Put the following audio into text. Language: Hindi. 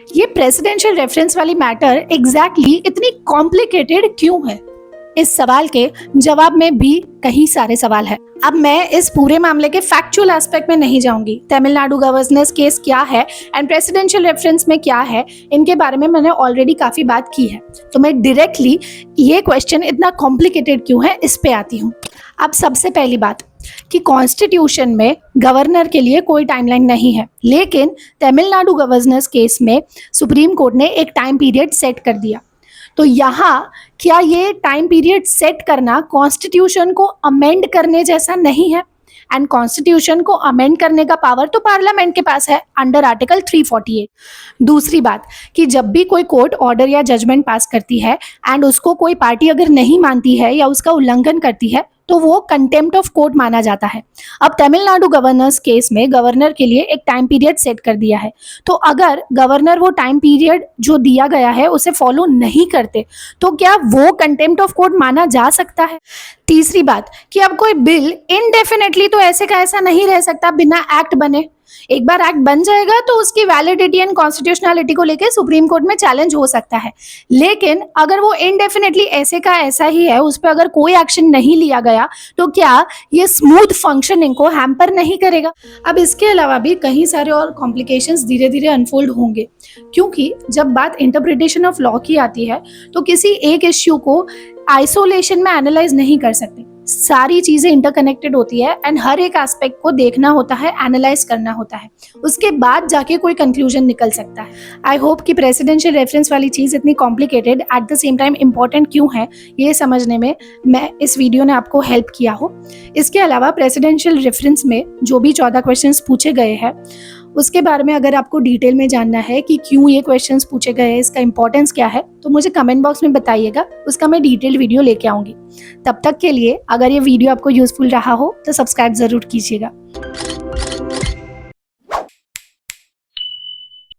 ये प्रेसिडेंशियल रेफरेंस वाली मैटर एग्जैक्टली इतनी कॉम्प्लिकेटेड क्यों है? इस सवाल के जवाब में भी कई सारे सवाल है। अब मैं इस पूरे मामले के फैक्चुअल एस्पेक्ट में नहीं जाऊंगी। तमिलनाडु गवर्नेंस केस क्या है एंड प्रेसिडेंशियल रेफरेंस में क्या है, इनके बारे में मैंने ऑलरेडी काफी बात की है। तो मैं डायरेक्टली ये क्वेश्चन इतना कॉम्प्लिकेटेड क्यों है इस पे आती हूँ। अब सबसे पहली बात कि कॉन्स्टिट्यूशन में गवर्नर के लिए कोई टाइमलाइन नहीं है, लेकिन तमिलनाडु गवर्नेंस केस में सुप्रीम कोर्ट ने एक टाइम पीरियड सेट कर दिया। तो यहाँ क्या ये टाइम पीरियड सेट करना कॉन्स्टिट्यूशन को अमेंड करने जैसा नहीं है? एंड कॉन्स्टिट्यूशन को अमेंड करने का पावर तो पार्लियामेंट के पास है अंडर आर्टिकल 348। दूसरी बात कि जब भी कोई कोर्ट ऑर्डर या जजमेंट पास करती है एंड उसको कोई पार्टी अगर नहीं मानती है या उसका उल्लंघन करती है तो वो कंटेम्प्ट ऑफ कोर्ट माना जाता है। अब तमिलनाडु गवर्नर्स केस में गवर्नर के लिए एक टाइम पीरियड सेट कर दिया है, तो अगर गवर्नर वो टाइम पीरियड जो दिया गया है उसे फॉलो नहीं करते तो क्या वो कंटेम्प्ट ऑफ कोर्ट माना जा सकता है? तीसरी बात कि अब कोई बिल इनडेफिनेटली तो ऐसे का ऐसा नहीं रह सकता बिना एक्ट बने। एक बार एक्ट बन जाएगा तो उसकी वैलिडिटी एंड कॉन्स्टिट्यूशनलिटी को लेकर सुप्रीम कोर्ट में चैलेंज हो सकता है, लेकिन अगर वो इनडेफिनेटली ऐसे का ऐसा ही है, उस पर अगर कोई एक्शन नहीं लिया गया तो क्या ये स्मूथ फंक्शनिंग को हैम्पर नहीं करेगा? अब इसके अलावा भी कई सारे और कॉम्प्लिकेशंस धीरे धीरे अनफोल्ड होंगे, क्योंकि जब बात इंटरप्रिटेशन ऑफ लॉ की आती है तो किसी एक इश्यू को आइसोलेशन में एनालाइज नहीं कर सकते। सारी चीजें इंटरकनेक्टेड होती है एंड हर एक एस्पेक्ट को देखना होता है, एनालाइज करना होता है, उसके बाद जाके कोई कंक्लूजन निकल सकता है। आई होप कि प्रेसिडेंशियल रेफरेंस वाली चीज इतनी complicated at the same time important क्यों है ये समझने में मैं इस वीडियो ने आपको हेल्प किया हो। इसके अलावा प्रेसिडेंशियल रेफरेंस में जो भी 14 क्वेश्चंस पूछे गए हैं उसके बारे में अगर आपको डिटेल में जानना है कि क्यों ये क्वेश्चंस पूछे गए हैं, इसका इंपॉर्टेंस क्या है, तो मुझे कमेंट बॉक्स में बताइएगा, उसका मैं डिटेल्ड वीडियो लेके आऊंगी। तब तक के लिए अगर ये वीडियो आपको यूजफुल रहा हो तो सब्सक्राइब जरूर कीजिएगा।